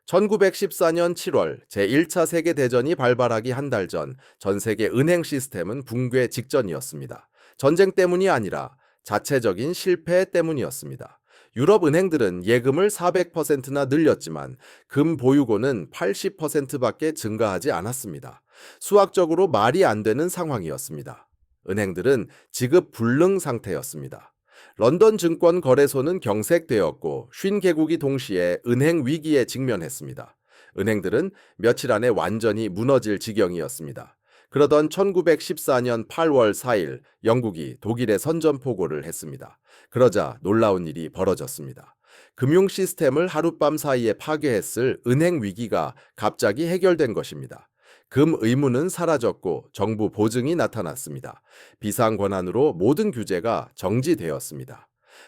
1914년 7월 제1차 세계대전이 발발하기 한 달 전 세계 은행 시스템은 붕괴 직전이었습니다. 전쟁 때문이 아니라 자체적인 실패 때문이었습니다. 유럽 은행들은 예금을 400%나 늘렸지만 금 보유고는 80%밖에 증가하지 않았습니다. 수학적으로 말이 안 되는 상황이었습니다. 은행들은 지급 불능 상태였습니다. 런던 증권 거래소는 경색되었고 50개국이 동시에 은행 위기에 직면했습니다. 은행들은 며칠 안에 완전히 무너질 지경이었습니다. 그러던 1914년 8월 4일 영국이 독일에 선전포고를 했습니다. 그러자 놀라운 일이 벌어졌습니다. 금융 시스템을 하룻밤 사이에 파괴했을 은행 위기가 갑자기 해결된 것입니다. 금 의무는 사라졌고 정부 보증이 나타났습니다. 비상 권한으로 모든 규제가 정지되었습니다.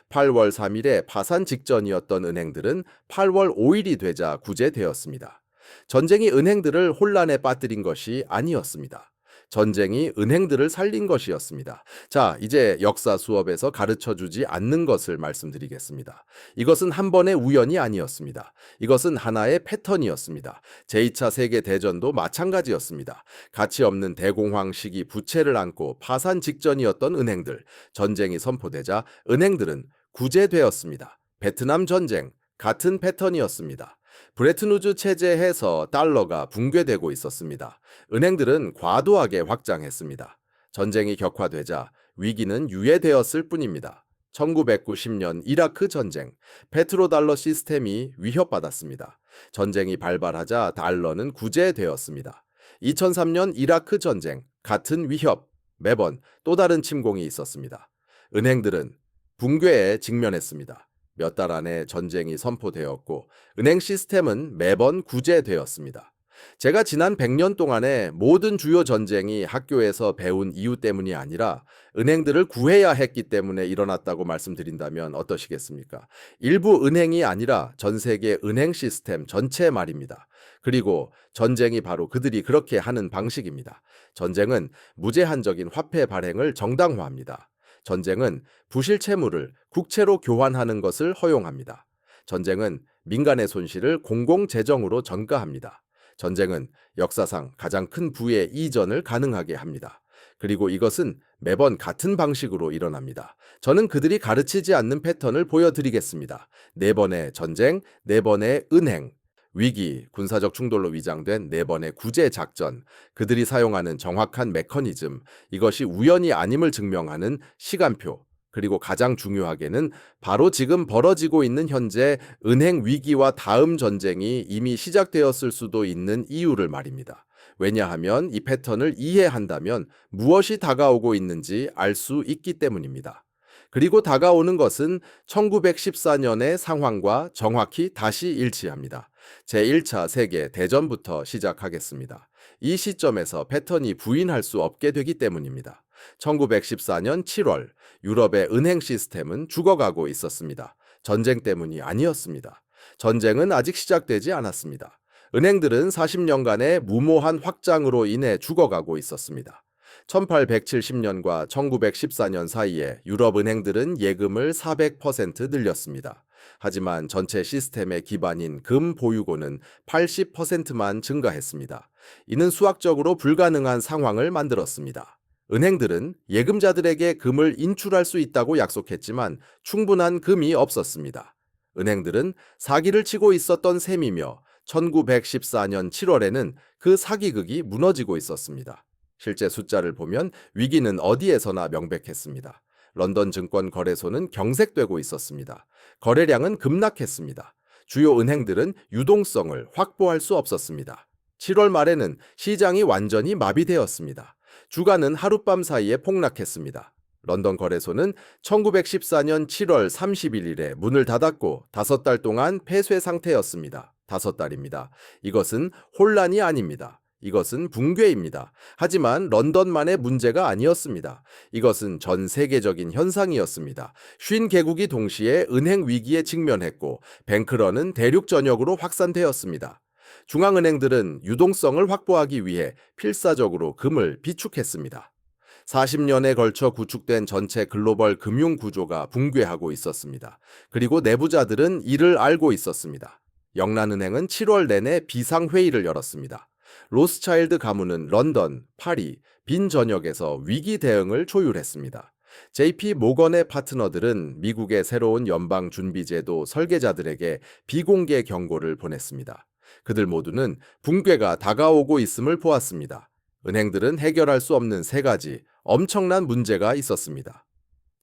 8월 3일에 파산 직전이었던 은행들은 8월 5일이 되자 구제되었습니다. 전쟁이 은행들을 혼란에 빠뜨린 것이 아니었습니다. 전쟁이 은행들을 살린 것이었습니다. 자, 이제 역사 수업에서 가르쳐 주지 않는 것을 말씀드리겠습니다. 이것은 한 번의 우연이 아니었습니다. 이것은 하나의 패턴이었습니다. 제2차 세계대전도 마찬가지였습니다. 가치 없는 대공황 시기 부채를 안고 파산 직전이었던 은행들, 전쟁이 선포되자 은행들은 구제되었습니다. 베트남 전쟁, 같은 패턴이었습니다. 브레튼우즈 체제에서 달러가 붕괴되고 있었습니다. 은행들은 과도하게 확장했습니다. 전쟁이 격화되자 위기는 유예되었을 뿐입니다. 1990년 이라크 전쟁, 페트로달러 시스템이 위협받았습니다. 전쟁이 발발하자 달러는 구제되었습니다. 2003년 이라크 전쟁, 같은 위협, 매번 또 다른 침공이 있었습니다. 은행들은 붕괴에 직면했습니다. 몇 달 안에 전쟁이 선포되었고 은행 시스템은 매번 구제되었습니다. 제가 지난 100년 동안의 모든 주요 전쟁이 학교에서 배운 이유 때문이 아니라 은행들을 구해야 했기 때문에 일어났다고 말씀드린다면 어떠시겠습니까? 일부 은행이 아니라 전 세계 은행 시스템 전체 말입니다. 그리고 전쟁이 바로 그들이 그렇게 하는 방식입니다. 전쟁은 무제한적인 화폐 발행을 정당화합니다. 전쟁은 부실 채무를 국채로 교환하는 것을 허용합니다. 전쟁은 민간의 손실을 공공재정으로 전가합니다. 전쟁은 역사상 가장 큰 부의 이전을 가능하게 합니다. 그리고 이것은 매번 같은 방식으로 일어납니다. 저는 그들이 가르치지 않는 패턴을 보여드리겠습니다. 4번의 전쟁, 4번의 은행, 위기, 군사적 충돌로 위장된 4번의 구제 작전, 그들이 사용하는 정확한 메커니즘, 이것이 우연이 아님을 증명하는 시간표, 그리고 가장 중요하게는 바로 지금 벌어지고 있는 현재 은행 위기와 다음 전쟁이 이미 시작되었을 수도 있는 이유를 말입니다. 왜냐하면 이 패턴을 이해한다면 무엇이 다가오고 있는지 알 수 있기 때문입니다. 그리고 다가오는 것은 1914년의 상황과 정확히 다시 일치합니다. 제1차 세계 대전부터 시작하겠습니다. 이 시점에서 패턴이 부인할 수 없게 되기 때문입니다. 1914년 7월 유럽의 은행 시스템은 죽어가고 있었습니다. 전쟁 때문이 아니었습니다. 전쟁은 아직 시작되지 않았습니다. 은행들은 40년간의 무모한 확장으로 인해 죽어가고 있었습니다. 1870년과 1914년 사이에 유럽 은행들은 예금을 400% 늘렸습니다. 하지만 전체 시스템의 기반인 금 보유고는 80%만 증가했습니다. 이는 수학적으로 불가능한 상황을 만들었습니다. 은행들은 예금자들에게 금을 인출할 수 있다고 약속했지만 충분한 금이 없었습니다. 은행들은 사기를 치고 있었던 셈이며 1914년 7월에는 그 사기극이 무너지고 있었습니다. 실제 숫자를 보면 위기는 어디에서나 명백했습니다. 런던 증권 거래소는 경색되고 있었습니다. 거래량은 급락했습니다. 주요 은행들은 유동성을 확보할 수 없었습니다. 7월 말에는 시장이 완전히 마비되었습니다. 주가는 하룻밤 사이에 폭락했습니다. 런던 거래소는 1914년 7월 31일에 문을 닫았고 5달 동안 폐쇄 상태였습니다. 5달입니다. 이것은 혼란이 아닙니다. 이것은 붕괴입니다. 하지만 런던만의 문제가 아니었습니다. 이것은 전 세계적인 현상이었습니다. 50개국이 동시에 은행 위기에 직면했고 뱅크런은 대륙 전역으로 확산되었습니다. 중앙은행들은 유동성을 확보하기 위해 필사적으로 금을 비축했습니다. 40년에 걸쳐 구축된 전체 글로벌 금융 구조가 붕괴하고 있었습니다. 그리고 내부자들은 이를 알고 있었습니다. 영란은행은 7월 내내 비상회의를 열었습니다. 로스차일드 가문은 런던, 파리, 빈 전역에서 위기 대응을 조율했습니다. JP 모건의 파트너들은 미국의 새로운 연방 준비제도 설계자들에게 비공개 경고를 보냈습니다. 그들 모두는 붕괴가 다가오고 있음을 보았습니다. 은행들은 해결할 수 없는 세 가지 엄청난 문제가 있었습니다.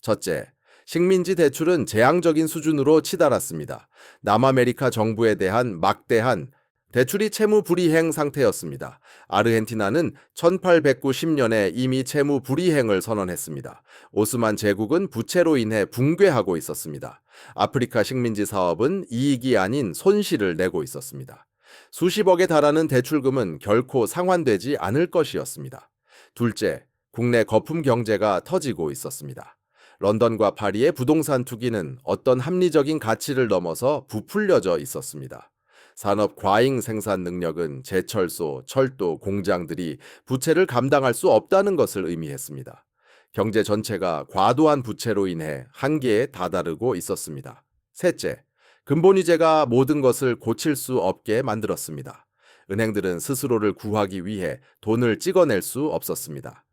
첫째, 식민지 대출은 재앙적인 수준으로 치달았습니다. 남아메리카 정부에 대한 막대한 대출이 채무 불이행 상태였습니다. 아르헨티나는 1890년에 이미 채무 불이행을 선언했습니다. 오스만 제국은 부채로 인해 붕괴하고 있었습니다. 아프리카 식민지 사업은 이익이 아닌 손실을 내고 있었습니다. 수십억에 달하는 대출금은 결코 상환되지 않을 것이었습니다. 둘째, 국내 거품 경제가 터지고 있었습니다. 런던과 파리의 부동산 투기는 어떤 합리적인 가치를 넘어서 부풀려져 있었습니다. 산업 과잉 생산 능력은 제철소, 철도, 공장들이 부채를 감당할 수 없다는 것을 의미했습니다. 경제 전체가 과도한 부채로 인해 한계에 다다르고 있었습니다. 셋째, 근본위제가 모든 것을 고칠 수 없게 만들었습니다. 은행들은 스스로를 구하기 위해 돈을 찍어낼 수 없었습니다.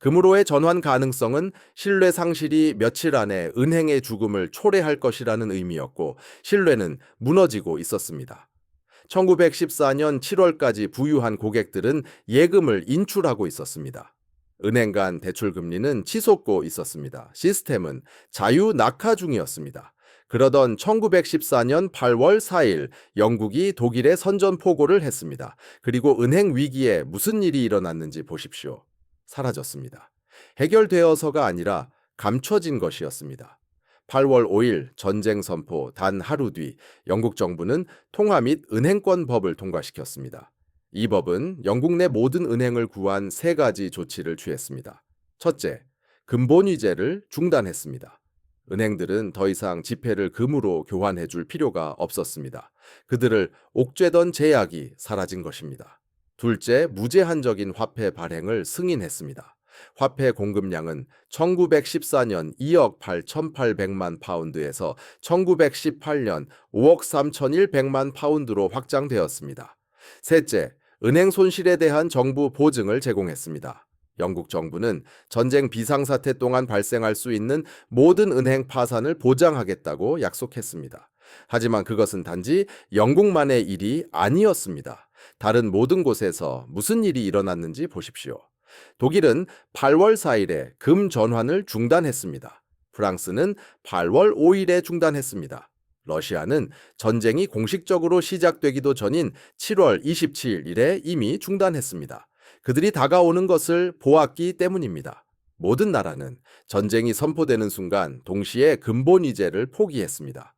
금으로의 전환 가능성은 신뢰 상실이 며칠 안에 은행의 죽음을 초래할 것이라는 의미였고, 신뢰는 무너지고 있었습니다. 1914년 7월까지 부유한 고객들은 예금을 인출하고 있었습니다. 은행 간 대출 금리는 치솟고 있었습니다. 시스템은 자유 낙하 중이었습니다. 그러던 1914년 8월 4일 영국이 독일에 선전포고를 했습니다. 그리고 은행 위기에 무슨 일이 일어났는지 보십시오. 사라졌습니다. 해결되어서가 아니라 감춰진 것이었습니다. 8월 5일 전쟁 선포 단 하루 뒤 영국 정부는 통화 및 은행권법을 통과시켰습니다. 이 법은 영국 내 모든 은행을 구한 세 가지 조치를 취했습니다. 첫째, 근본위제를 중단했습니다. 은행들은 더 이상 지폐를 금으로 교환해 줄 필요가 없었습니다. 그들을 옥죄던 제약이 사라진 것입니다. 둘째, 무제한적인 화폐 발행을 승인했습니다. 화폐 공급량은 1914년 2억 8,800만 파운드에서 1918년 5억 3,100만 파운드로 확장되었습니다. 셋째, 은행 손실에 대한 정부 보증을 제공했습니다. 영국 정부는 전쟁 비상사태 동안 발생할 수 있는 모든 은행 파산을 보장하겠다고 약속했습니다. 하지만 그것은 단지 영국만의 일이 아니었습니다. 다른 모든 곳에서 무슨 일이 일어났는지 보십시오. 독일은 8월 4일에 금 전환을 중단했습니다. 프랑스는 8월 5일에 중단했습니다. 러시아는 전쟁이 공식적으로 시작되기도 전인 7월 27일에 이미 중단했습니다. 그들이 다가오는 것을 보았기 때문입니다. 모든 나라는 전쟁이 선포되는 순간 동시에 근본위제를 포기했습니다.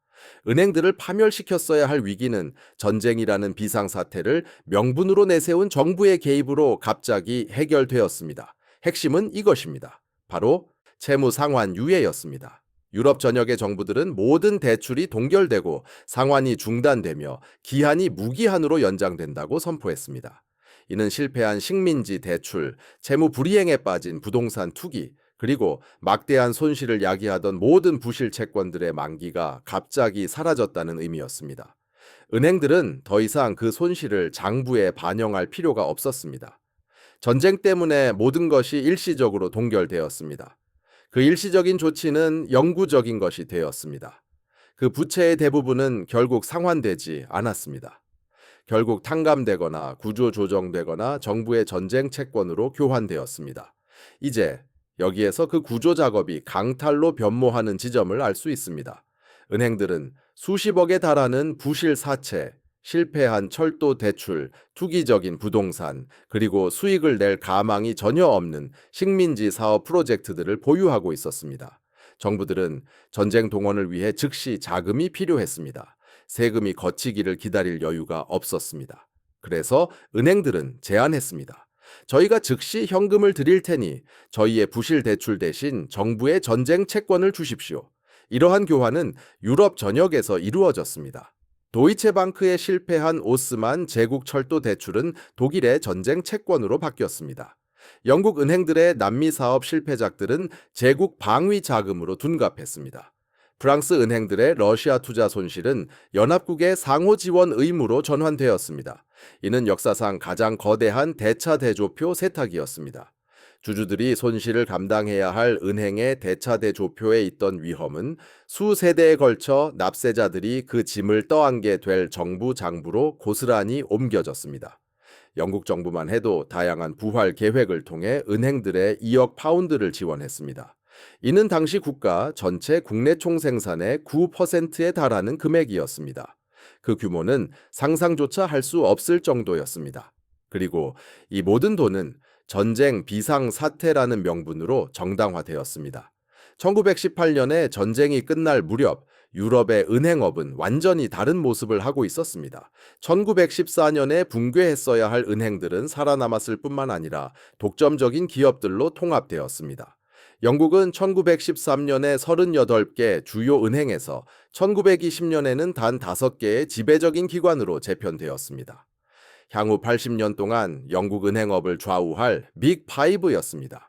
은행들을 파멸시켰어야 할 위기는 전쟁이라는 비상사태를 명분으로 내세운 정부의 개입으로 갑자기 해결되었습니다. 핵심은 이것입니다. 바로 채무 상환 유예였습니다. 유럽 전역의 정부들은 모든 대출이 동결되고 상환이 중단되며 기한이 무기한으로 연장된다고 선포했습니다. 이는 실패한 식민지 대출, 채무 불이행에 빠진 부동산 투기, 그리고 막대한 손실을 야기하던 모든 부실 채권들의 만기가 갑자기 사라졌다는 의미였습니다. 은행들은 더 이상 그 손실을 장부에 반영할 필요가 없었습니다. 전쟁 때문에 모든 것이 일시적으로 동결되었습니다. 그 일시적인 조치는 영구적인 것이 되었습니다. 그 부채의 대부분은 결국 상환되지 않았습니다. 결국 탕감되거나 구조조정되거나 정부의 전쟁 채권으로 교환되었습니다. 이제 여기에서 그 구조 작업이 강탈로 변모하는 지점을 알 수 있습니다. 은행들은 수십억에 달하는 부실 사채, 실패한 철도 대출, 투기적인 부동산, 그리고 수익을 낼 가망이 전혀 없는 식민지 사업 프로젝트들을 보유하고 있었습니다. 정부들은 전쟁 동원을 위해 즉시 자금이 필요했습니다. 세금이 거치기를 기다릴 여유가 없었습니다. 그래서 은행들은 제안했습니다. 저희가 즉시 현금을 드릴 테니 저희의 부실 대출 대신 정부의 전쟁 채권을 주십시오. 이러한 교환은 유럽 전역에서 이루어졌습니다. 도이체방크에 실패한 오스만 제국 철도 대출은 독일의 전쟁 채권으로 바뀌었습니다. 영국 은행들의 남미 사업 실패작들은 제국 방위 자금으로 둔갑했습니다. 프랑스 은행들의 러시아 투자 손실은 연합국의 상호 지원 의무로 전환되었습니다. 이는 역사상 가장 거대한 대차 대조표 세탁이었습니다. 주주들이 손실을 감당해야 할 은행의 대차 대조표에 있던 위험은 수세대에 걸쳐 납세자들이 그 짐을 떠안게 될 정부 장부로 고스란히 옮겨졌습니다. 영국 정부만 해도 다양한 부활 계획을 통해 은행들의 2억 파운드를 지원했습니다. 이는 당시 국가 전체 국내 총생산의 9%에 달하는 금액이었습니다. 그 규모는 상상조차 할 수 없을 정도였습니다. 그리고 이 모든 돈은 전쟁 비상 사태라는 명분으로 정당화되었습니다. 1918년에 전쟁이 끝날 무렵 유럽의 은행업은 완전히 다른 모습을 하고 있었습니다. 1914년에 붕괴했어야 할 은행들은 살아남았을 뿐만 아니라 독점적인 기업들로 통합되었습니다. 영국은 1913년에 38개 주요 은행에서 1920년에는 단 5개의 지배적인 기관으로 재편되었습니다. 향후 80년 동안 영국 은행업을 좌우할 빅5였습니다.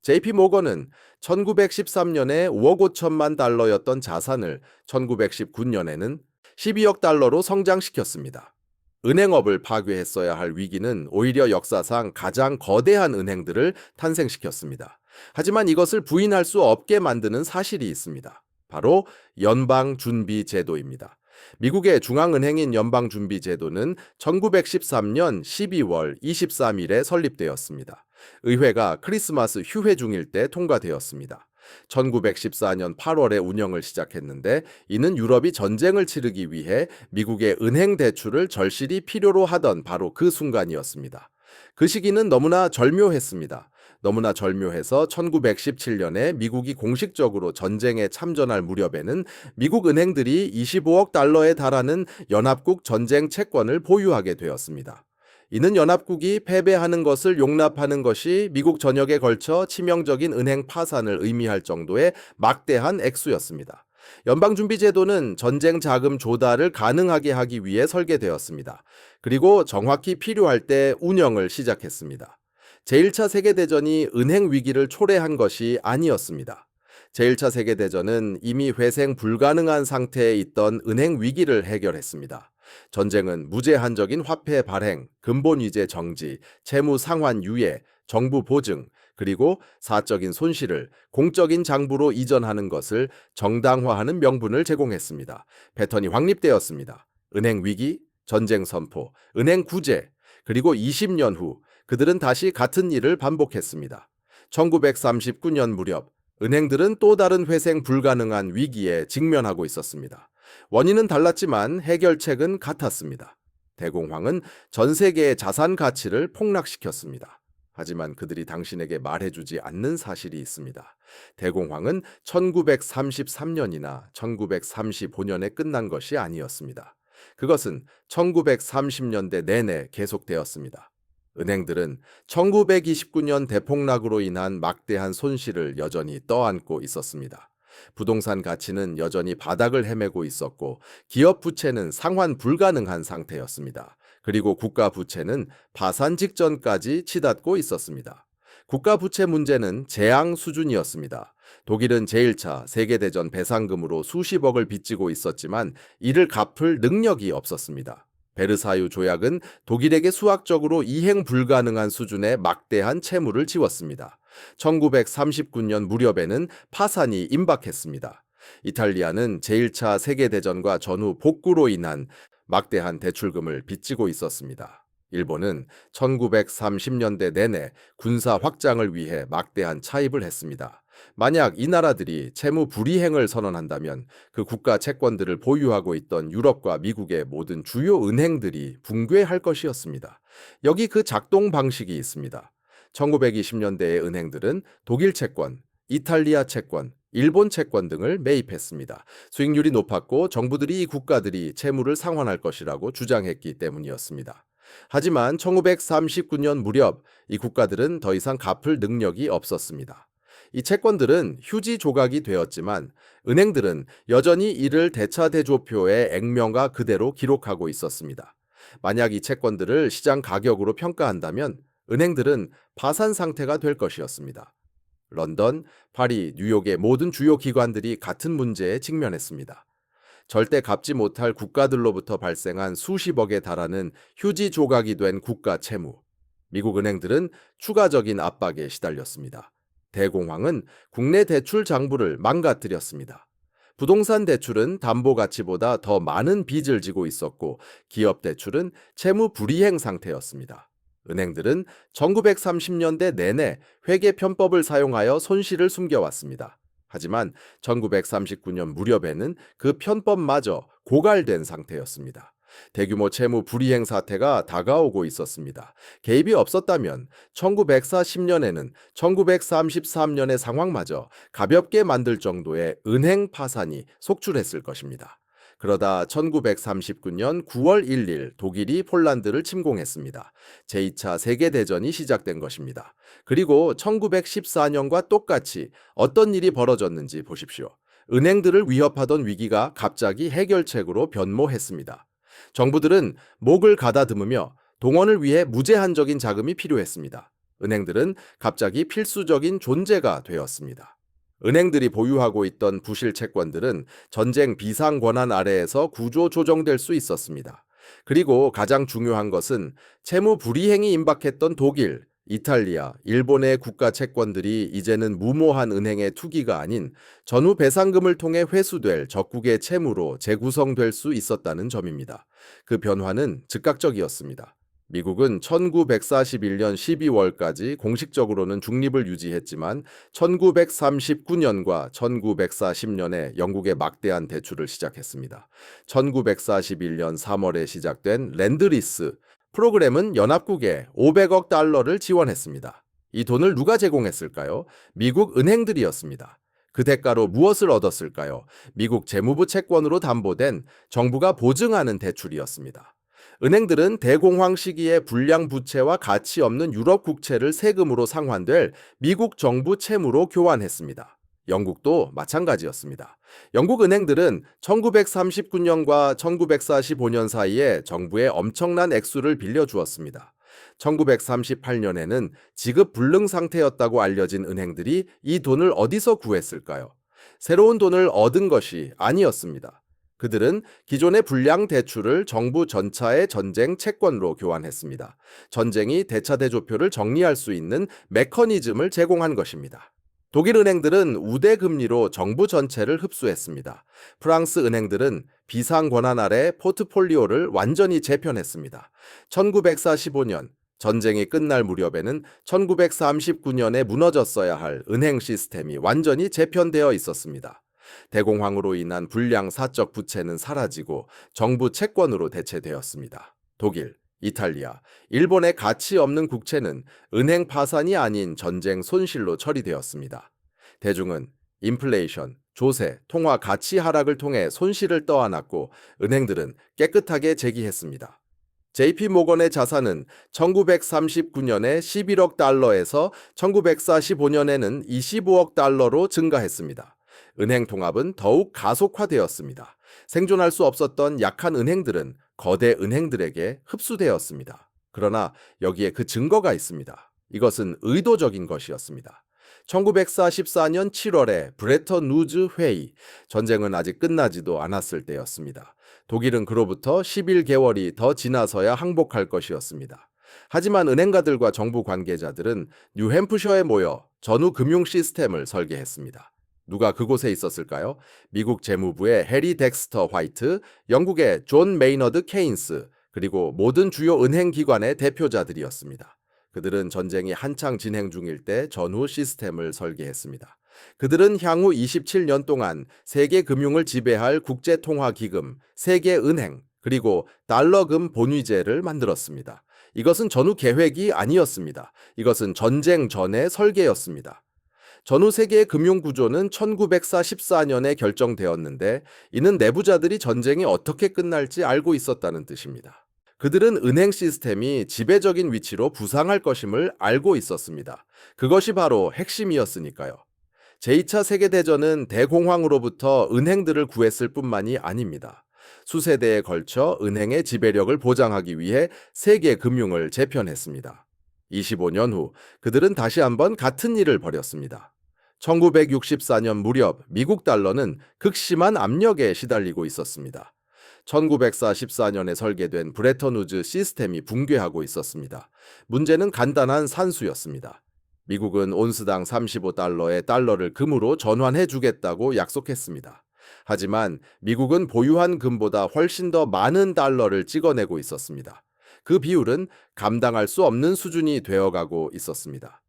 JP 모건은 1913년에 5억 5천만 달러였던 자산을 1919년에는 12억 달러로 성장시켰습니다. 은행업을 파괴했어야 할 위기는 오히려 역사상 가장 거대한 은행들을 탄생시켰습니다. 하지만 이것을 부인할 수 없게 만드는 사실이 있습니다. 바로 연방준비제도입니다. 미국의 중앙은행인 연방준비제도는 1913년 12월 23일에 설립되었습니다. 의회가 크리스마스 휴회 중일 때 통과되었습니다. 1914년 8월에 운영을 시작했는데 이는 유럽이 전쟁을 치르기 위해 미국의 은행 대출을 절실히 필요로 하던 바로 그 순간이었습니다. 그 시기는 너무나 절묘했습니다. 너무나 절묘해서 1917년에 미국이 공식적으로 전쟁에 참전할 무렵에는 미국 은행들이 25억 달러에 달하는 연합국 전쟁 채권을 보유하게 되었습니다. 이는 연합국이 패배하는 것을 용납하는 것이 미국 전역에 걸쳐 치명적인 은행 파산을 의미할 정도의 막대한 액수였습니다. 연방준비제도는 전쟁 자금 조달을 가능하게 하기 위해 설계되었습니다. 그리고 정확히 필요할 때 운영을 시작했습니다. 제1차 세계대전이 은행 위기를 초래한 것이 아니었습니다. 제1차 세계대전은 이미 회생 불가능한 상태에 있던 은행 위기를 해결했습니다. 전쟁은 무제한적인 화폐 발행, 근본 위제 정지, 채무 상환 유예, 정부 보증, 그리고 사적인 손실을 공적인 장부로 이전하는 것을 정당화하는 명분을 제공했습니다. 패턴이 확립되었습니다. 은행 위기, 전쟁 선포, 은행 구제, 그리고 20년 후 그들은 다시 같은 일을 반복했습니다. 1939년 무렵 은행들은 또 다른 회생 불가능한 위기에 직면하고 있었습니다. 원인은 달랐지만 해결책은 같았습니다. 대공황은 전 세계의 자산 가치를 폭락시켰습니다. 하지만 그들이 당신에게 말해주지 않는 사실이 있습니다. 대공황은 1933년이나 1935년에 끝난 것이 아니었습니다. 그것은 1930년대 내내 계속되었습니다. 은행들은 1929년 대폭락으로 인한 막대한 손실을 여전히 떠안고 있었습니다. 부동산 가치는 여전히 바닥을 헤매고 있었고 기업 부채는 상환 불가능한 상태였습니다. 그리고 국가 부채는 파산 직전까지 치닫고 있었습니다. 국가 부채 문제는 재앙 수준이었습니다. 독일은 제1차 세계대전 배상금으로 수십억을 빚지고 있었지만 이를 갚을 능력이 없었습니다. 베르사유 조약은 독일에게 수학적으로 이행 불가능한 수준의 막대한 채무를 지웠습니다. 1939년 무렵에는 파산이 임박했습니다. 이탈리아는 제1차 세계대전과 전후 복구로 인한 막대한 대출금을 빚지고 있었습니다. 일본은 1930년대 내내 군사 확장을 위해 막대한 차입을 했습니다. 만약 이 나라들이 채무 불이행을 선언한다면 그 국가 채권들을 보유하고 있던 유럽과 미국의 모든 주요 은행들이 붕괴할 것이었습니다. 여기 그 작동 방식이 있습니다. 1920년대의 은행들은 독일 채권, 이탈리아 채권, 일본 채권 등을 매입했습니다. 수익률이 높았고 정부들이 이 국가들이 채무를 상환할 것이라고 주장했기 때문이었습니다. 하지만 1939년 무렵 이 국가들은 더 이상 갚을 능력이 없었습니다. 이 채권들은 휴지 조각이 되었지만 은행들은 여전히 이를 대차 대조표의 액면가 그대로 기록하고 있었습니다. 만약 이 채권들을 시장 가격으로 평가한다면 은행들은 파산 상태가 될 것이었습니다. 런던, 파리, 뉴욕의 모든 주요 기관들이 같은 문제에 직면했습니다. 절대 갚지 못할 국가들로부터 발생한 수십억에 달하는 휴지 조각이 된 국가 채무. 미국 은행들은 추가적인 압박에 시달렸습니다. 대공황은 국내 대출 장부를 망가뜨렸습니다. 부동산 대출은 담보 가치보다 더 많은 빚을 지고 있었고, 기업 대출은 채무 불이행 상태였습니다. 은행들은 1930년대 내내 회계 편법을 사용하여 손실을 숨겨왔습니다. 하지만 1939년 무렵에는 그 편법마저 고갈된 상태였습니다. 대규모 채무 불이행 사태가 다가오고 있었습니다. 개입이 없었다면 1940년에는 1933년의 상황마저 가볍게 만들 정도의 은행 파산이 속출했을 것입니다. 그러다 1939년 9월 1일 독일이 폴란드를 침공했습니다. 제2차 세계대전이 시작된 것입니다. 그리고 1914년과 똑같이 어떤 일이 벌어졌는지 보십시오. 은행들을 위협하던 위기가 갑자기 해결책으로 변모했습니다. 정부들은 목을 가다듬으며 동원을 위해 무제한적인 자금이 필요했습니다. 은행들은 갑자기 필수적인 존재가 되었습니다. 은행들이 보유하고 있던 부실 채권들은 전쟁 비상 권한 아래에서 구조 조정될 수 있었습니다. 그리고 가장 중요한 것은 채무 불이행이 임박했던 독일, 이탈리아, 일본의 국가 채권들이 이제는 무모한 은행의 투기가 아닌 전후 배상금을 통해 회수될 적국의 채무로 재구성될 수 있었다는 점입니다. 그 변화는 즉각적이었습니다. 미국은 1941년 12월까지 공식적으로는 중립을 유지했지만 1939년과 1940년에 영국의 막대한 대출을 시작했습니다. 1941년 3월에 시작된 랜드리스 프로그램은 연합국에 500억 달러를 지원했습니다. 이 돈을 누가 제공했을까요? 미국 은행들이었습니다. 그 대가로 무엇을 얻었을까요? 미국 재무부 채권으로 담보된 정부가 보증하는 대출이었습니다. 은행들은 대공황 시기에 불량 부채와 가치 없는 유럽 국채를 세금으로 상환될 미국 정부 채무로 교환했습니다. 영국도 마찬가지였습니다. 영국 은행들은 1939년과 1945년 사이에 정부에 엄청난 액수를 빌려주었습니다. 1938년에는 지급 불능 상태였다고 알려진 은행들이 이 돈을 어디서 구했을까요? 새로운 돈을 얻은 것이 아니었습니다. 그들은 기존의 불량 대출을 정부 전차의 전쟁 채권으로 교환했습니다. 전쟁이 대차 대조표를 정리할 수 있는 메커니즘을 제공한 것입니다. 독일 은행들은 우대 금리로 정부 전체를 흡수했습니다. 프랑스 은행들은 비상 권한 아래 포트폴리오를 완전히 재편했습니다. 1945년 전쟁이 끝날 무렵에는 1939년에 무너졌어야 할 은행 시스템이 완전히 재편되어 있었습니다. 대공황으로 인한 불량 사적 부채는 사라지고 정부 채권으로 대체되었습니다. 독일, 이탈리아, 일본의 가치 없는 국채는 은행 파산이 아닌 전쟁 손실로 처리되었습니다. 대중은 인플레이션, 조세, 통화 가치 하락을 통해 손실을 떠안았고 은행들은 깨끗하게 재기했습니다. JP 모건의 자산은 1939년에 11억 달러에서 1945년에는 25억 달러로 증가했습니다. 은행 통합은 더욱 가속화되었습니다. 생존할 수 없었던 약한 은행들은 거대 은행들에게 흡수되었습니다. 그러나 여기에 그 증거가 있습니다. 이것은 의도적인 것이었습니다. 1944년 7월에 브레턴 우즈 회의, 전쟁은 아직 끝나지도 않았을 때였습니다. 독일은 그로부터 11개월이 더 지나서야 항복할 것이었습니다. 하지만 은행가들과 정부 관계자들은 뉴햄프셔에 모여 전후 금융 시스템을 설계했습니다. 누가 그곳에 있었을까요? 미국 재무부의 해리 덱스터 화이트, 영국의 존 메이너드 케인스, 그리고 모든 주요 은행기관의 대표자들이었습니다. 그들은 전쟁이 한창 진행 중일 때 전후 시스템을 설계했습니다. 그들은 향후 27년 동안 세계 금융을 지배할 국제통화기금, 세계은행, 그리고 달러금 본위제를 만들었습니다. 이것은 전후 계획이 아니었습니다. 이것은 전쟁 전의 설계였습니다. 전후 세계의 금융 구조는 1944년에 결정되었는데 이는 내부자들이 전쟁이 어떻게 끝날지 알고 있었다는 뜻입니다. 그들은 은행 시스템이 지배적인 위치로 부상할 것임을 알고 있었습니다. 그것이 바로 핵심이었으니까요. 제2차 세계대전은 대공황으로부터 은행들을 구했을 뿐만이 아닙니다. 수세대에 걸쳐 은행의 지배력을 보장하기 위해 세계 금융을 재편했습니다. 25년 후 그들은 다시 한번 같은 일을 벌였습니다. 1964년 무렵 미국 달러는 극심한 압력에 시달리고 있었습니다. 1944년에 설계된 브레턴 우즈 시스템이 붕괴하고 있었습니다. 문제는 간단한 산수였습니다. 미국은 온스당 35달러의 달러를 금으로 전환해 주겠다고 약속했습니다. 하지만 미국은 보유한 금보다 훨씬 더 많은 달러를 찍어내고 있었습니다. 그 비율은 감당할 수 없는 수준이 되어가고 있었습니다.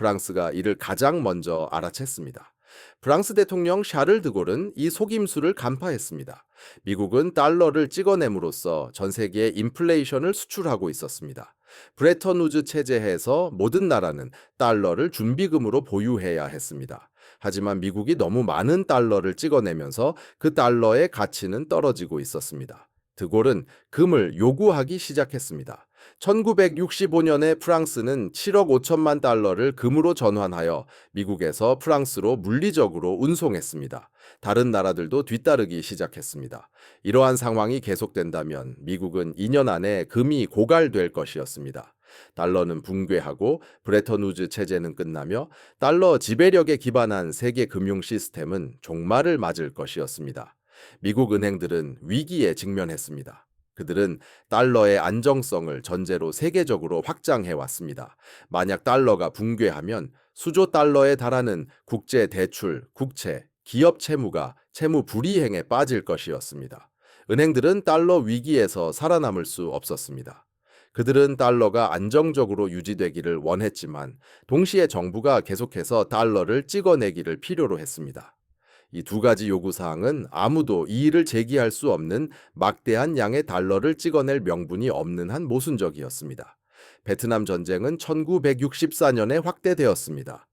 프랑스가 이를 가장 먼저 알아챘습니다. 프랑스 대통령 샤를 드골은 이 속임수를 간파했습니다. 미국은 달러를 찍어냄으로써 전 세계에 인플레이션을 수출하고 있었습니다. 브레턴 우즈 체제에서 모든 나라는 달러를 준비금으로 보유해야 했습니다. 하지만 미국이 너무 많은 달러를 찍어내면서 그 달러의 가치는 떨어지고 있었습니다. 드골은 금을 요구하기 시작했습니다. 1965년에 프랑스는 7억 5천만 달러를 금으로 전환하여 미국에서 프랑스로 물리적으로 운송했습니다. 다른 나라들도 뒤따르기 시작했습니다. 이러한 상황이 계속된다면 미국은 2년 안에 금이 고갈될 것이었습니다. 달러는 붕괴하고 브레턴 우즈 체제는 끝나며 달러 지배력에 기반한 세계 금융 시스템은 종말을 맞을 것이었습니다. 미국 은행들은 위기에 직면했습니다. 그들은 달러의 안정성을 전제로 세계적으로 확장해 왔습니다. 만약 달러가 붕괴하면 수조 달러에 달하는 국제 대출, 국채, 기업 채무가 채무 불이행에 빠질 것이었습니다. 은행들은 달러 위기에서 살아남을 수 없었습니다. 그들은 달러가 안정적으로 유지되기를 원했지만 동시에 정부가 계속해서 달러를 찍어내기를 필요로 했습니다. 이 두 가지 요구사항은 아무도 이의를 제기할 수 없는 막대한 양의 달러를 찍어낼 명분이 없는 한 모순적이었습니다. 베트남 전쟁은 1964년에 확대되었습니다.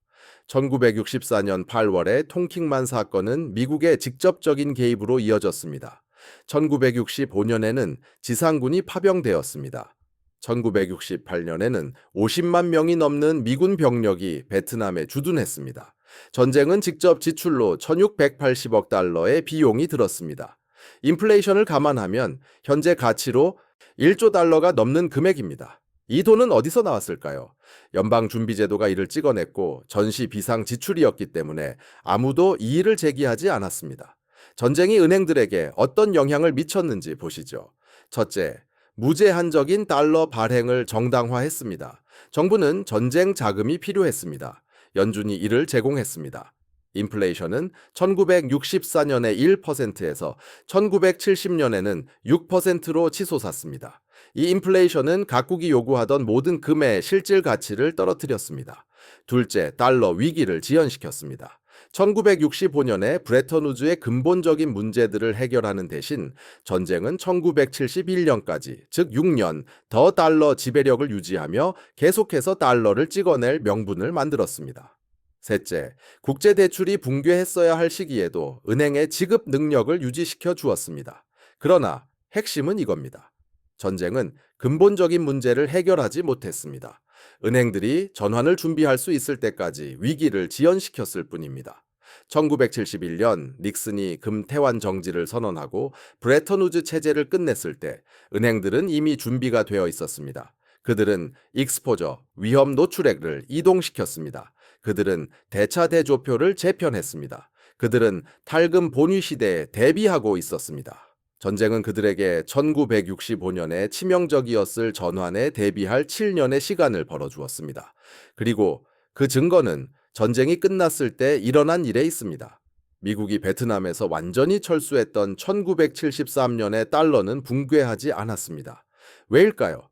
1964년 8월에 통킹만 사건은 미국의 직접적인 개입으로 이어졌습니다. 1965년에는 지상군이 파병되었습니다. 1968년에는 50만 명이 넘는 미군 병력이 베트남에 주둔했습니다. 전쟁은 직접 지출로 1680억 달러의 비용이 들었습니다. 인플레이션을 감안하면 현재 가치로 1조 달러가 넘는 금액입니다. 이 돈은 어디서 나왔을까요? 연방준비제도가 이를 찍어냈고 전시 비상 지출이었기 때문에 아무도 이의를 제기하지 않았습니다. 전쟁이 은행들에게 어떤 영향을 미쳤는지 보시죠. 첫째, 무제한적인 달러 발행을 정당화했습니다. 정부는 전쟁 자금이 필요했습니다. 연준이 이를 제공했습니다. 인플레이션은 1964년에 1%에서 1970년에는 6%로 치솟았습니다. 이 인플레이션은 각국이 요구하던 모든 금의 실질 가치를 떨어뜨렸습니다. 둘째, 달러 위기를 지연시켰습니다. 1965년에 브레턴 우즈의 근본적인 문제들을 해결하는 대신 전쟁은 1971년까지, 즉 6년 더 달러 지배력을 유지하며 계속해서 달러를 찍어낼 명분을 만들었습니다. 셋째, 국제대출이 붕괴했어야 할 시기에도 은행의 지급 능력을 유지시켜 주었습니다. 그러나 핵심은 이겁니다. 전쟁은 근본적인 문제를 해결하지 못했습니다. 은행들이 전환을 준비할 수 있을 때까지 위기를 지연시켰을 뿐입니다. 1971년 닉슨이 금 태환 정지를 선언하고 브레턴 우즈 체제를 끝냈을 때 은행들은 이미 준비가 되어 있었습니다. 그들은 익스포저, 위험 노출액을 이동시켰습니다. 그들은 대차 대조표를 재편했습니다. 그들은 탈금 본위 시대에 대비하고 있었습니다. 전쟁은 그들에게 1965년에 치명적이었을 전환에 대비할 7년의 시간을 벌어주었습니다. 그리고 그 증거는 전쟁이 끝났을 때 일어난 일에 있습니다. 미국이 베트남에서 완전히 철수했던 1973년에 달러는 붕괴하지 않았습니다. 왜일까요?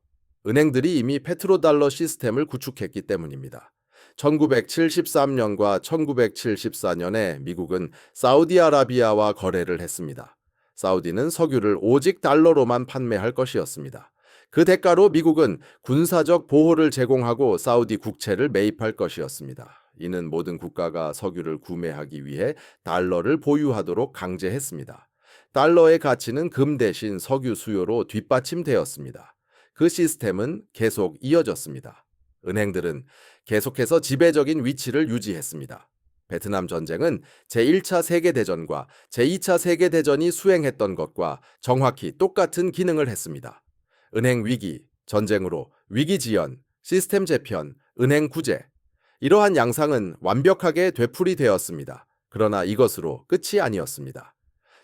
은행들이 이미 페트로달러 시스템을 구축했기 때문입니다. 1973년과 1974년에 미국은 사우디아라비아와 거래를 했습니다. 사우디는 석유를 오직 달러로만 판매할 것이었습니다. 그 대가로 미국은 군사적 보호를 제공하고 사우디 국채를 매입할 것이었습니다. 이는 모든 국가가 석유를 구매하기 위해 달러를 보유하도록 강제했습니다. 달러의 가치는 금 대신 석유 수요로 뒷받침되었습니다. 그 시스템은 계속 이어졌습니다. 은행들은 계속해서 지배적인 위치를 유지했습니다. 베트남 전쟁은 제1차 세계대전과 제2차 세계대전이 수행했던 것과 정확히 똑같은 기능을 했습니다. 은행 위기, 전쟁으로 위기 지연, 시스템 재편, 은행 구제. 이러한 양상은 완벽하게 되풀이되었습니다. 그러나 이것으로 끝이 아니었습니다.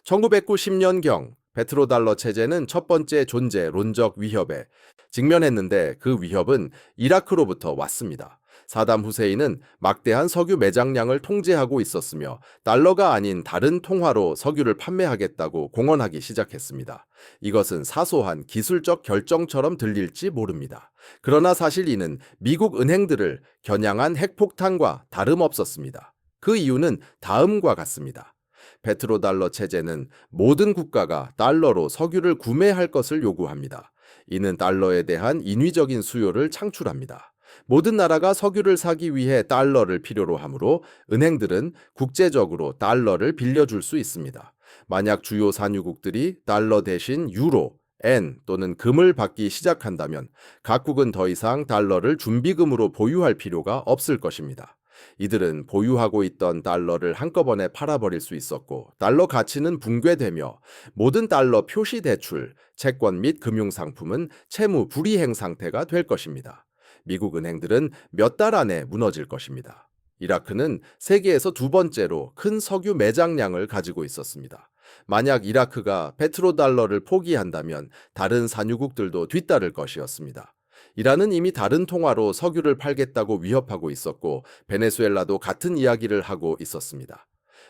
1990년경 페트로달러 체제는 첫 번째 존재론적 위협에 직면했는데 그 위협은 이라크로부터 왔습니다. 사담 후세인은 막대한 석유 매장량을 통제하고 있었으며 달러가 아닌 다른 통화로 석유를 판매하겠다고 공언하기 시작했습니다. 이것은 사소한 기술적 결정처럼 들릴지 모릅니다. 그러나 사실 이는 미국 은행들을 겨냥한 핵폭탄과 다름없었습니다. 그 이유는 다음과 같습니다. 페트로달러 체제는 모든 국가가 달러로 석유를 구매할 것을 요구합니다. 이는 달러에 대한 인위적인 수요를 창출합니다. 모든 나라가 석유를 사기 위해 달러를 필요로 하므로 은행들은 국제적으로 달러를 빌려줄 수 있습니다. 만약 주요 산유국들이 달러 대신 유로, 엔 또는 금을 받기 시작한다면 각국은 더 이상 달러를 준비금으로 보유할 필요가 없을 것입니다. 이들은 보유하고 있던 달러를 한꺼번에 팔아버릴 수 있었고 달러 가치는 붕괴되며 모든 달러 표시 대출, 채권 및 금융상품은 채무 불이행 상태가 될 것입니다. 미국 은행들은 몇 달 안에 무너질 것입니다. 이라크는 세계에서 두 번째로 큰 석유 매장량을 가지고 있었습니다. 만약 이라크가 페트로달러를 포기한다면 다른 산유국들도 뒤따를 것이었습니다. 이란은 이미 다른 통화로 석유를 팔겠다고 위협하고 있었고 베네수엘라도 같은 이야기를 하고 있었습니다.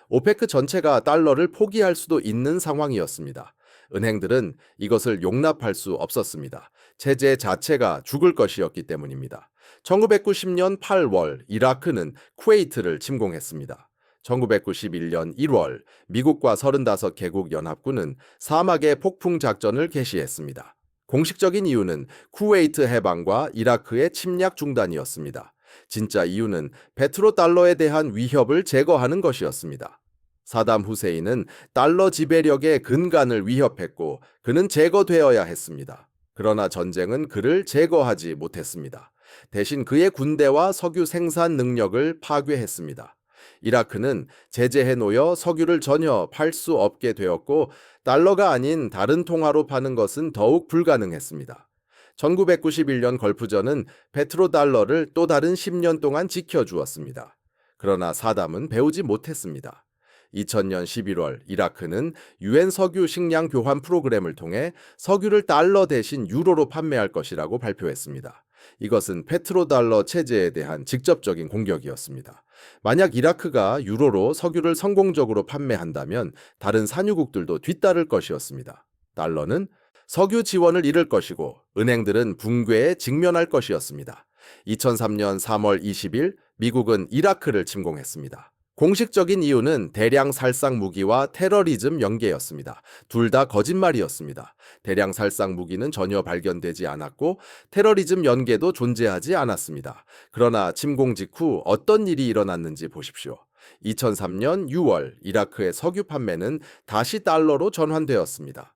오페크 전체가 달러를 포기할 수도 있는 상황이었습니다. 은행들은 이것을 용납할 수 없었습니다. 체제 자체가 죽을 것이었기 때문입니다. 1990년 8월 이라크는 쿠웨이트를 침공했습니다. 1991년 1월 미국과 35개국 연합군은 사막의 폭풍 작전을 개시했습니다. 공식적인 이유는 쿠웨이트 해방과 이라크의 침략 중단이었습니다. 진짜 이유는 페트로달러에 대한 위협을 제거하는 것이었습니다. 사담 후세인은 달러 지배력의 근간을 위협했고 그는 제거되어야 했습니다. 그러나 전쟁은 그를 제거하지 못했습니다. 대신 그의 군대와 석유 생산 능력을 파괴했습니다. 이라크는 제재해 놓여 석유를 전혀 팔 수 없게 되었고 달러가 아닌 다른 통화로 파는 것은 더욱 불가능했습니다. 1991년 걸프전은 페트로달러를 또 다른 10년 동안 지켜주었습니다. 그러나 사담은 배우지 못했습니다. 2000년 11월 이라크는 유엔 석유 식량 교환 프로그램을 통해 석유를 달러 대신 유로로 판매할 것이라고 발표했습니다. 이것은 페트로달러 체제에 대한 직접적인 공격이었습니다. 만약 이라크가 유로로 석유를 성공적으로 판매한다면 다른 산유국들도 뒤따를 것이었습니다. 달러는 석유 지원을 잃을 것이고 은행들은 붕괴에 직면할 것이었습니다. 2003년 3월 20일 미국은 이라크를 침공했습니다. 공식적인 이유는 대량 살상 무기와 테러리즘 연계였습니다. 둘 다 거짓말이었습니다. 대량 살상 무기는 전혀 발견되지 않았고 테러리즘 연계도 존재하지 않았습니다. 그러나 침공 직후 어떤 일이 일어났는지 보십시오. 2003년 6월 이라크의 석유 판매는 다시 달러로 전환되었습니다.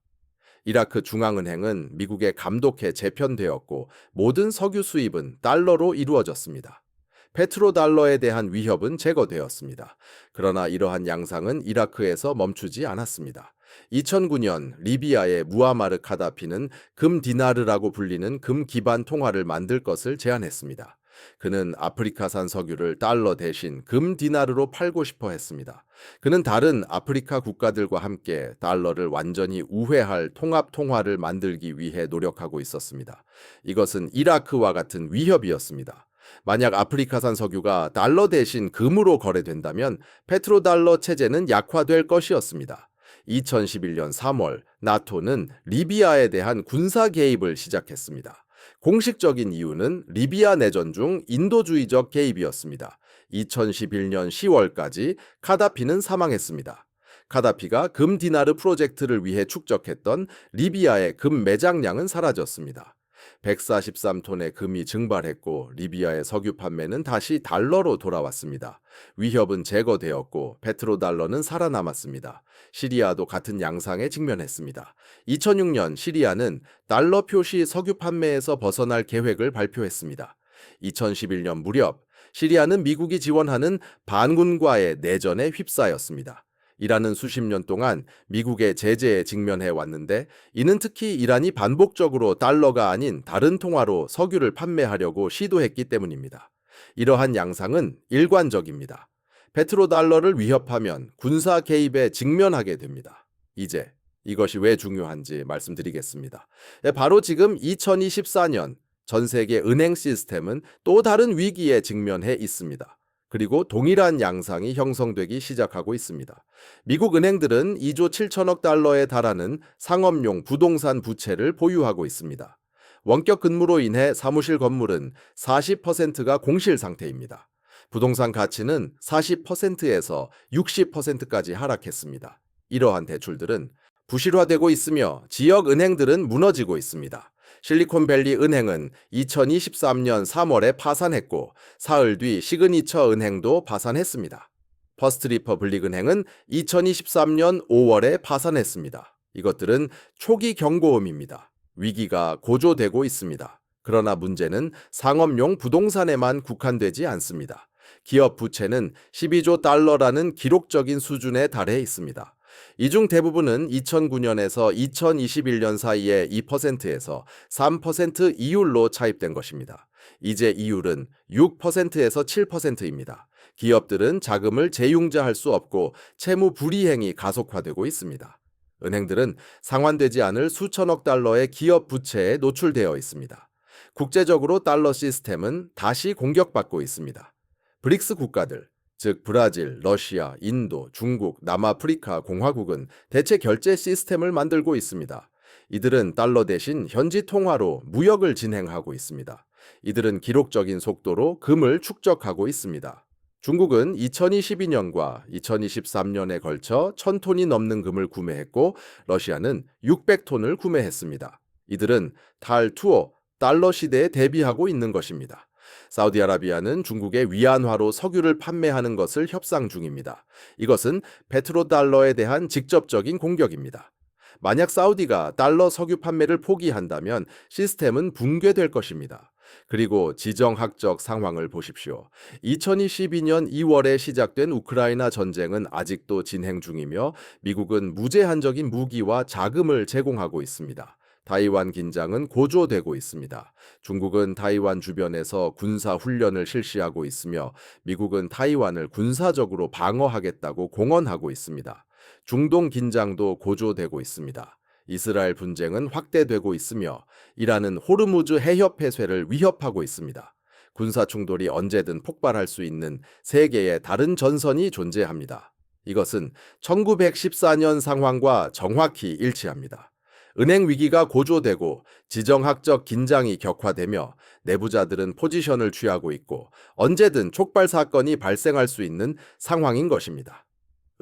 이라크 중앙은행은 미국에 감독해 재편되었고 모든 석유 수입은 달러로 이루어졌습니다. 페트로달러에 대한 위협은 제거되었습니다. 그러나 이러한 양상은 이라크에서 멈추지 않았습니다. 2009년 리비아의 무아마르 카다피는 금 디나르라고 불리는 금 기반 통화를 만들 것을 제안했습니다. 그는 아프리카산 석유를 달러 대신 금 디나르로 팔고 싶어 했습니다. 그는 다른 아프리카 국가들과 함께 달러를 완전히 우회할 통합 통화를 만들기 위해 노력하고 있었습니다. 이것은 이라크와 같은 위협이었습니다. 만약 아프리카산 석유가 달러 대신 금으로 거래된다면 페트로달러 체제는 약화될 것이었습니다. 2011년 3월 나토는 리비아에 대한 군사 개입을 시작했습니다. 공식적인 이유는 리비아 내전 중 인도주의적 개입이었습니다. 2011년 10월까지 카다피는 사망했습니다. 카다피가 금 디나르 프로젝트를 위해 축적했던 리비아의 금 매장량은 사라졌습니다. 143톤의 금이 증발했고 리비아의 석유 판매는 다시 달러로 돌아왔습니다. 위협은 제거되었고 페트로달러는 살아남았습니다. 시리아도 같은 양상에 직면했습니다. 2006년 시리아는 달러 표시 석유 판매에서 벗어날 계획을 발표했습니다. 2011년 무렵 시리아는 미국이 지원하는 반군과의 내전에 휩싸였습니다. 이란은 수십 년 동안 미국의 제재에 직면해 왔는데 이는 특히 이란이 반복적으로 달러가 아닌 다른 통화로 석유를 판매하려고 시도했기 때문입니다. 이러한 양상은 일관적입니다. 페트로달러를 위협하면 군사 개입에 직면하게 됩니다. 이제 이것이 왜 중요한지 말씀드리겠습니다. 바로 지금 2024년 전 세계 은행 시스템은 또 다른 위기에 직면해 있습니다. 그리고 동일한 양상이 형성되기 시작하고 있습니다. 미국 은행들은 2조 7천억 달러에 달하는 상업용 부동산 부채를 보유하고 있습니다. 원격 근무로 인해 사무실 건물은 40%가 공실 상태입니다. 부동산 가치는 40%에서 60%까지 하락했습니다. 이러한 대출들은 부실화되고 있으며 지역 은행들은 무너지고 있습니다. 실리콘밸리 은행은 2023년 3월에 파산했고 사흘 뒤 시그니처 은행도 파산했습니다. 퍼스트 리퍼블릭 은행은 2023년 5월에 파산했습니다. 이것들은 초기 경고음입니다. 위기가 고조되고 있습니다. 그러나 문제는 상업용 부동산에만 국한되지 않습니다. 기업 부채는 12조 달러라는 기록적인 수준에 달해 있습니다. 이 중 대부분은 2009년에서 2021년 사이에 2%에서 3% 이율로 차입된 것입니다. 이제 이율은 6%에서 7%입니다. 기업들은 자금을 재융자할 수 없고 채무 불이행이 가속화되고 있습니다. 은행들은 상환되지 않을 수천억 달러의 기업 부채에 노출되어 있습니다. 국제적으로 달러 시스템은 다시 공격받고 있습니다. 브릭스 국가들, 즉 브라질, 러시아, 인도, 중국, 남아프리카 공화국은 대체 결제 시스템을 만들고 있습니다. 이들은 달러 대신 현지 통화로 무역을 진행하고 있습니다. 이들은 기록적인 속도로 금을 축적하고 있습니다. 중국은 2022년과 2023년에 걸쳐 1000톤이 넘는 금을 구매했고 러시아는 600톤을 구매했습니다. 이들은 탈투어, 달러 시대에 대비하고 있는 것입니다. 사우디아라비아는 중국의 위안화로 석유를 판매하는 것을 협상 중입니다. 이것은 페트로달러에 대한 직접적인 공격입니다. 만약 사우디가 달러 석유 판매를 포기한다면 시스템은 붕괴될 것입니다. 그리고 지정학적 상황을 보십시오. 2022년 2월에 시작된 우크라이나 전쟁은 아직도 진행 중이며 미국은 무제한적인 무기와 자금을 제공하고 있습니다. 타이완 긴장은 고조되고 있습니다. 중국은 타이완 주변에서 군사 훈련을 실시하고 있으며 미국은 타이완을 군사적으로 방어하겠다고 공언하고 있습니다. 중동 긴장도 고조되고 있습니다. 이스라엘 분쟁은 확대되고 있으며 이란은 호르무즈 해협 폐쇄를 위협하고 있습니다. 군사 충돌이 언제든 폭발할 수 있는 세계의 다른 전선이 존재합니다. 이것은 1914년 상황과 정확히 일치합니다. 은행 위기가 고조되고 지정학적 긴장이 격화되며 내부자들은 포지션을 취하고 있고 언제든 촉발 사건이 발생할 수 있는 상황인 것입니다.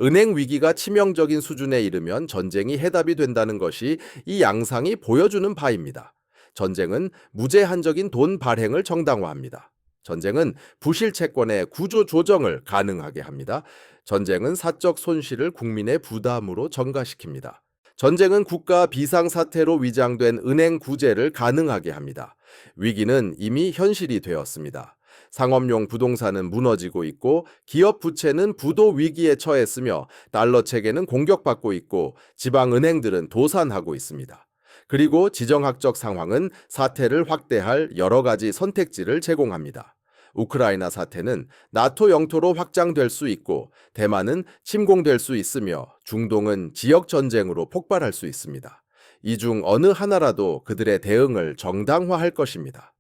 은행 위기가 치명적인 수준에 이르면 전쟁이 해답이 된다는 것이 이 양상이 보여주는 바입니다. 전쟁은 무제한적인 돈 발행을 정당화합니다. 전쟁은 부실 채권의 구조 조정을 가능하게 합니다. 전쟁은 사적 손실을 국민의 부담으로 전가시킵니다. 전쟁은 국가 비상사태로 위장된 은행 구제를 가능하게 합니다. 위기는 이미 현실이 되었습니다. 상업용 부동산은 무너지고 있고 기업 부채는 부도 위기에 처했으며 달러 체계는 공격받고 있고 지방은행들은 도산하고 있습니다. 그리고 지정학적 상황은 사태를 확대할 여러 가지 선택지를 제공합니다. 우크라이나 사태는 나토 영토로 확장될 수 있고 대만은 침공될 수 있으며 중동은 지역 전쟁으로 폭발할 수 있습니다. 이 중 어느 하나라도 그들의 대응을 정당화할 것입니다.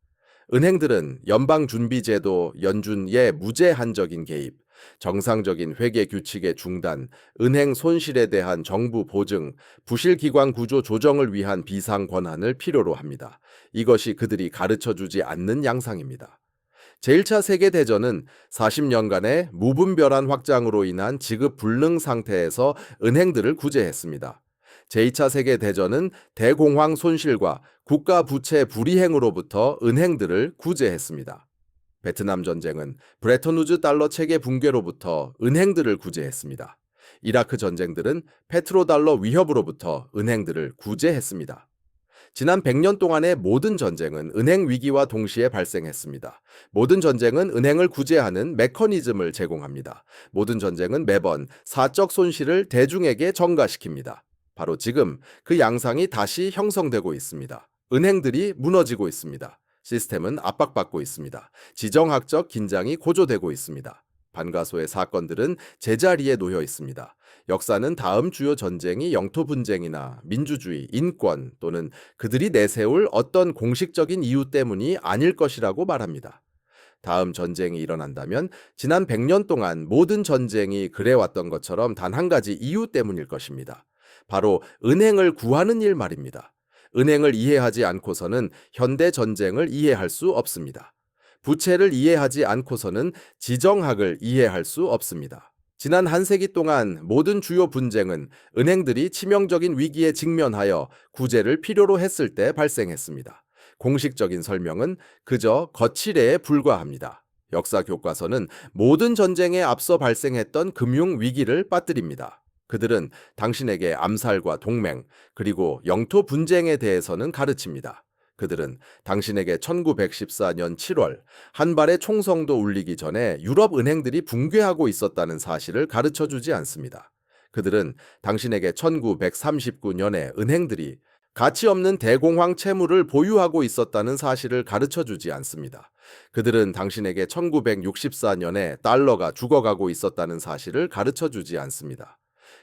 은행들은 연방준비제도 연준의 무제한적인 개입, 정상적인 회계 규칙의 중단, 은행 손실에 대한 정부 보증, 부실기관 구조 조정을 위한 비상 권한을 필요로 합니다. 이것이 그들이 가르쳐주지 않는 양상입니다. 제1차 세계대전은 40년간의 무분별한 확장으로 인한 지급 불능 상태에서 은행들을 구제했습니다. 제2차 세계대전은 대공황 손실과 국가 부채 불이행으로부터 은행들을 구제했습니다. 베트남 전쟁은 브레턴우즈 달러 체계 붕괴로부터 은행들을 구제했습니다. 이라크 전쟁들은 페트로달러 위협으로부터 은행들을 구제했습니다. 지난 100년 동안의 모든 전쟁은 은행 위기와 동시에 발생했습니다. 모든 전쟁은 은행을 구제하는 메커니즘을 제공합니다. 모든 전쟁은 매번 사적 손실을 대중에게 전가시킵니다. 바로 지금 그 양상이 다시 형성되고 있습니다. 은행들이 무너지고 있습니다. 시스템은 압박받고 있습니다. 지정학적 긴장이 고조되고 있습니다. 반가소의 사건들은 제자리에 놓여 있습니다. 역사는 다음 주요 전쟁이 영토 분쟁이나 민주주의, 인권 또는 그들이 내세울 어떤 공식적인 이유 때문이 아닐 것이라고 말합니다. 다음 전쟁이 일어난다면 지난 100년 동안 모든 전쟁이 그래왔던 것처럼 단 한 가지 이유 때문일 것입니다. 바로 은행을 구하는 일 말입니다. 은행을 이해하지 않고서는 현대 전쟁을 이해할 수 없습니다. 부채를 이해하지 않고서는 지정학을 이해할 수 없습니다. 지난 한 세기 동안 모든 주요 분쟁은 은행들이 치명적인 위기에 직면하여 구제를 필요로 했을 때 발생했습니다. 공식적인 설명은 그저 거칠애에 불과합니다. 역사 교과서는 모든 전쟁에 앞서 발생했던 금융 위기를 빠뜨립니다. 그들은 당신에게 암살과 동맹, 그리고 영토 분쟁에 대해서는 가르칩니다. 그들은 당신에게 1914년 7월 한 발의 총성도 울리기 전에 유럽 은행들이 붕괴하고 있었다는 사실을 가르쳐 주지 않습니다. 그들은 당신에게 1939년에 은행들이 가치 없는 대공황 채무를 보유하고 있었다는 사실을 가르쳐 주지 않습니다. 그들은 당신에게 1964년에 달러가 죽어가고 있었다는 사실을 가르쳐 주지 않습니다.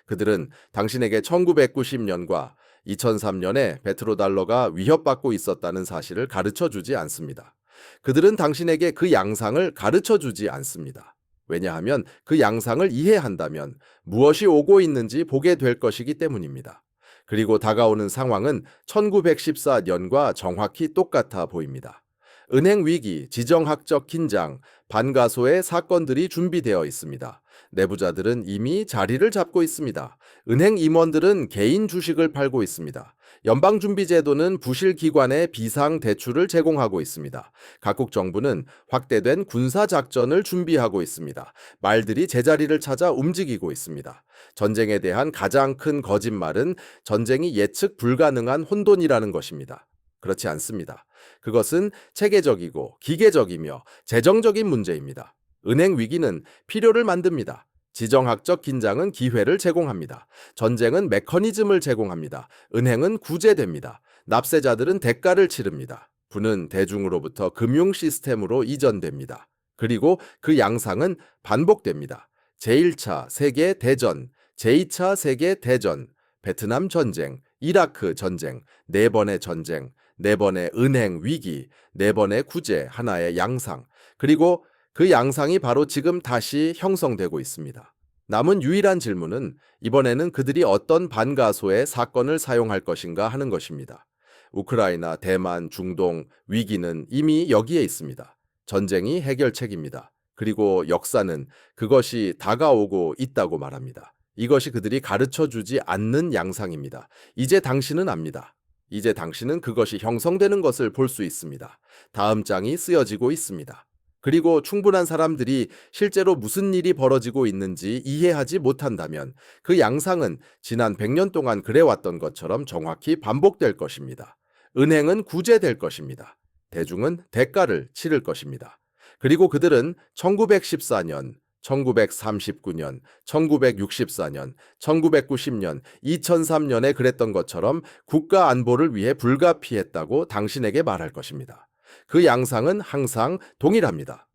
그들은 당신에게 1990년과 2003년에 베트로달러가 위협받고 있었다는 사실을 가르쳐 주지 않습니다. 그들은 당신에게 그 양상을 가르쳐 주지 않습니다. 왜냐하면 그 양상을 이해한다면 무엇이 오고 있는지 보게 될 것이기 때문입니다. 그리고 다가오는 상황은 1914년과 정확히 똑같아 보입니다. 은행 위기, 지정학적 긴장, 반가소의 사건들이 준비되어 있습니다. 내부자들은 이미 자리를 잡고 있습니다. 은행 임원들은 개인 주식을 팔고 있습니다. 연방준비제도는 부실 기관에 비상 대출을 제공하고 있습니다. 각국 정부는 확대된 군사작전을 준비하고 있습니다. 말들이 제자리를 찾아 움직이고 있습니다. 전쟁에 대한 가장 큰 거짓말은 전쟁이 예측 불가능한 혼돈이라는 것입니다. 그렇지 않습니다. 그것은 체계적이고 기계적이며 재정적인 문제입니다. 은행 위기는 필요를 만듭니다. 지정학적 긴장은 기회를 제공합니다. 전쟁은 메커니즘을 제공합니다. 은행은 구제됩니다. 납세자들은 대가를 치릅니다. 부는 대중으로부터 금융 시스템으로 이전됩니다. 그리고 그 양상은 반복됩니다. 제1차 세계 대전, 제2차 세계 대전, 베트남 전쟁, 이라크 전쟁, 4번의 전쟁, 4번의 은행 위기, 4번의 구제, 하나의 양상, 그리고 그 양상이 바로 지금 다시 형성되고 있습니다. 남은 유일한 질문은 이번에는 그들이 어떤 반가소의 사건을 사용할 것인가 하는 것입니다. 우크라이나, 대만, 중동, 위기는 이미 여기에 있습니다. 전쟁이 해결책입니다. 그리고 역사는 그것이 다가오고 있다고 말합니다. 이것이 그들이 가르쳐 주지 않는 양상입니다. 이제 당신은 압니다. 이제 당신은 그것이 형성되는 것을 볼 수 있습니다. 다음 장이 쓰여지고 있습니다. 그리고 충분한 사람들이 실제로 무슨 일이 벌어지고 있는지 이해하지 못한다면 그 양상은 지난 100년 동안 그래왔던 것처럼 정확히 반복될 것입니다. 은행은 구제될 것입니다. 대중은 대가를 치를 것입니다. 그리고 그들은 1914년, 1939년, 1964년, 1990년, 2003년에 그랬던 것처럼 국가 안보를 위해 불가피했다고 당신에게 말할 것입니다. 그 양상은 항상 동일합니다.